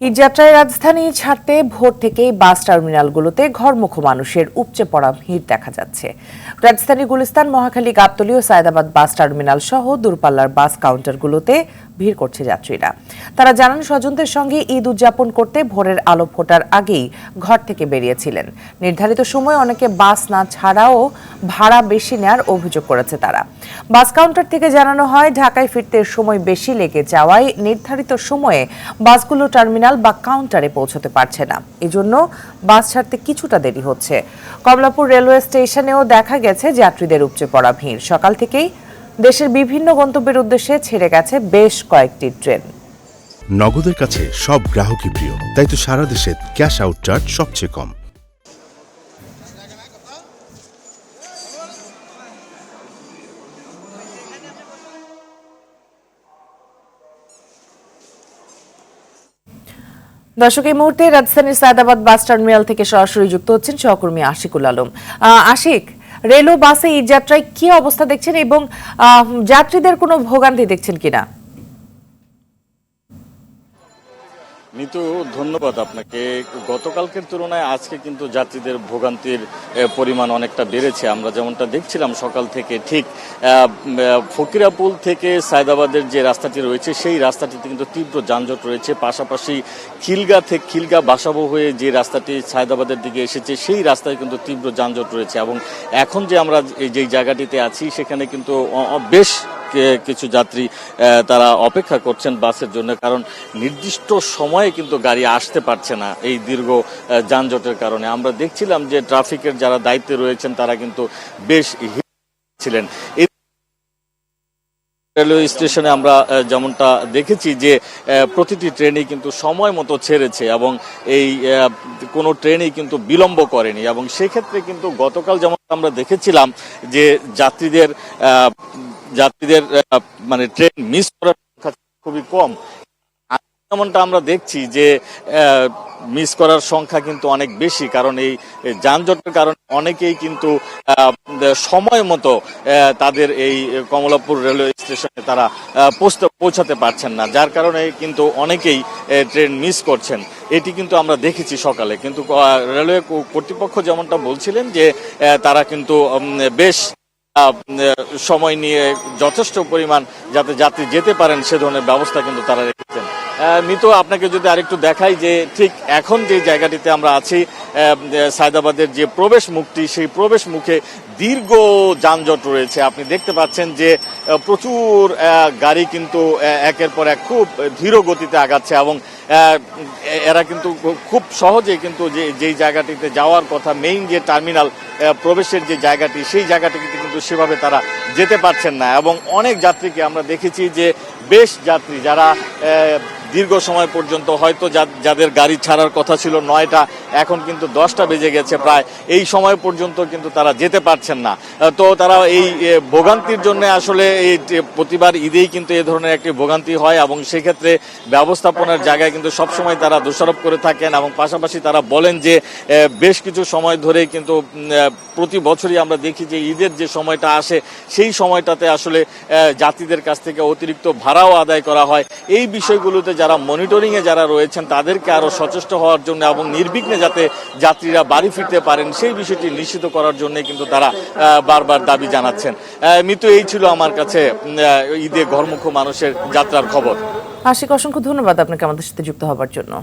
ঈদযাত্রায় রাজধানী ছাড়তে ভোর থেকেই বাস টার্মিনালগুলোতে ঘরমুখো মানুষের উপচে পড়া ভিড় দেখা যাচ্ছে। রাজধানী গুলিস্তান, মহাখালী, গাবতলী ও সায়েদাবাদ বাস টার্মিনাল সহ দূরপাল্লার বাস কাউন্টারগুলোতে ভিড় করছে যাত্রীরা। তারা জানান, স্বজনদের সঙ্গে ঈদ উদযাপন করতে ভোরের আলো ফোটার আগেই ঘর থেকে বেরিয়েছিলেন। নির্ধারিত সময়ে অনেকে বাস না ছাড়াও ভাড়া বেশি নেওয়ার অভিযোগ করেছে তারা। বাস কাউন্টার থেকে জানানো হয়, ঢাকায় ফিরতে সময় বেশি লেগে যাওয়ায় নির্ধারিত সময়ে বাসগুলো টার্মিনাল বা কাউন্টারে পৌঁছতে পারছে না। এজন্য বাস ছাড়তে কিছুটা দেরি হচ্ছে। কমলাপুর রেলওয়ে স্টেশনেও দেখা গেছে যাত্রীদের উপচে পড়া ভিড়। সকাল থেকেই দেশের বিভিন্ন গন্তব্যের উদ্দেশ্যে ছেড়ে গেছে বেশ কয়েকটি ট্রেন। নগদের কাছে সব গ্রাহকই প্রিয়, তাই তো সারা দেশে ক্যাশ আউট চার্জ সবচেয়ে কম। দর্শক, এই মুহূর্তে রাজধানীর সায়েদাবাদ বাস টার্মিনাল থেকে সরাসরি যুক্ত হচ্ছেন সহকর্মী আশিকুল আলম। আশিক, রেল ও বাসে ঈদ যাত্রায় কি অবস্থা দেখছেন এবং যাত্রীদের কোনো ভোগান্তি দেখছেন কিনা? নিতু, ধন্যবাদ আপনাকে। গতকালকের তুলনায় আজকে কিন্তু যাত্রীদের ভোগান্তির পরিমাণ অনেকটা বেড়েছে। আমরা যেমনটা দেখছিলাম সকাল থেকে, ঠিক ফকিরাপুল থেকে সায়েদাবাদের যে রাস্তাটি রয়েছে সেই রাস্তাটিতে কিন্তু তীব্র যানজট রয়েছে। পাশাপাশি খিলগা বাসাবো হয়ে যে রাস্তাটি সায়েদাবাদের দিকে এসেছে সেই রাস্তায় কিন্তু তীব্র যানজট রয়েছে। এবং এখন যে আমরা যেই জায়গাটিতে আছি সেখানে কিন্তু বেশ কিছু যাত্রী তারা অপেক্ষা করছেন বাসের জন্য, কারণ নির্দিষ্ট সময়ে কিন্তু গাড়ি আসতে পারছে না এই দীর্ঘ যানজটের কারণে। আমরা দেখছিলাম যে ট্রাফিকের যারা দায়িত্বে রয়েছেন তারা কিন্তু বেশ ছিলেন। রেলওয়ে স্টেশনে আমরা যেমনটা দেখেছি যে প্রতিটি ট্রেনই কিন্তু সময় মতো ছেড়েছে এবং এই কোনো ট্রেনই কিন্তু বিলম্ব করেনি। এবং সেক্ষেত্রে কিন্তু গতকাল যেমন আমরা দেখেছিলাম যে যাত্রীদের মানে ট্রেন মিস করার সংখ্যা খুবই কম। যেমনটা আমরা দেখছি যে মিস করার সংখ্যা কিন্তু অনেক বেশি, কারণ এই যানজটের কারণে অনেকেই কিন্তু সময় মতো তাদের এই কমলাপুর রেলওয়ে স্টেশনে তারা পৌঁছাতে পারছেন না, যার কারণে কিন্তু অনেকেই ট্রেন মিস করছেন। এটি কিন্তু আমরা দেখেছি সকালে। কিন্তু রেলওয়ে কর্তৃপক্ষ যেমনটা বলছিলেন যে তারা কিন্তু বেশ সময় নিয়ে যথেষ্ট পরিমাণ যাতে যাত্রী যেতে পারেন সে ধরনের ব্যবস্থা কিন্তু তারা রেখেছেন। মিতু, আপনাকে যদি আরেকটু দেখাই যে ঠিক এখন যে জায়গাটিতে আমরা আছি, সায়েদাবাদের যে প্রবেশ মুখটি, সেই প্রবেশ মুখে দীর্ঘ যানজট রয়েছে। আপনি দেখতে পাচ্ছেন যে প্রচুর গাড়ি কিন্তু একের পর এক খুব ধীর গতিতে আগাচ্ছে এবং এরা কিন্তু খুব সহজে কিন্তু যেই জায়গাটিতে যাওয়ার কথা, মেইন যে টার্মিনাল প্রবেশের যে জায়গাটি, সেই জায়গাটিতে কিন্তু সেভাবে তারা যেতে পারছেন না। এবং অনেক যাত্রীকে আমরা দেখেছি যে বেশ যাত্রী যারা দীর্ঘ সময় পর্যন্ত হয়তো যাদের গাড়ি ছাড়ার কথা ছিল 9টা, এখন কিন্তু 10টা বেজে গেছে প্রায়, এই সময় পর্যন্ত কিন্তু তারা যেতে পারছেন না। তো তারা এই ভোগান্তির জন্য আসলে এই প্রতিবার ঈদেই কিন্তু এ ধরনের একটি ভোগান্তি হয় এবং সেক্ষেত্রে ব্যবস্থাপনার জায়গায় কিন্তু সবসময় তারা দোষারোপ করে থাকেন। এবং পাশাপাশি তারা বলেন যে বেশ কিছু সময় ধরে কিন্তু প্রতি বছরই আমরা দেখি যে ঈদের যে সময়টা আসে সেই সময়টাতে আসলে যাত্রীদের কাছ থেকে অতিরিক্ত ভাড়াও আদায় করা হয়। এই বিষয়গুলোতে যারা মনিটরিংয়ে যারা রয়েছেন তাদেরকে আরও সচেষ্ট হওয়ার জন্য এবং নির্বিঘ্নে যাতে যাত্রীরা বাড়ি ফিরতে পারেন সেই বিষয়টি নিশ্চিত করার জন্য কিন্তু তারা বারবার দাবি জানাচ্ছেন। মিতু, এই ছিল আমার কাছে ঈদে ঘরমুখো মানুষের যাত্রার খবর। আশিক, অসংখ্য ধন্যবাদ আপনাকে আমাদের সাথে যুক্ত হবার জন্য।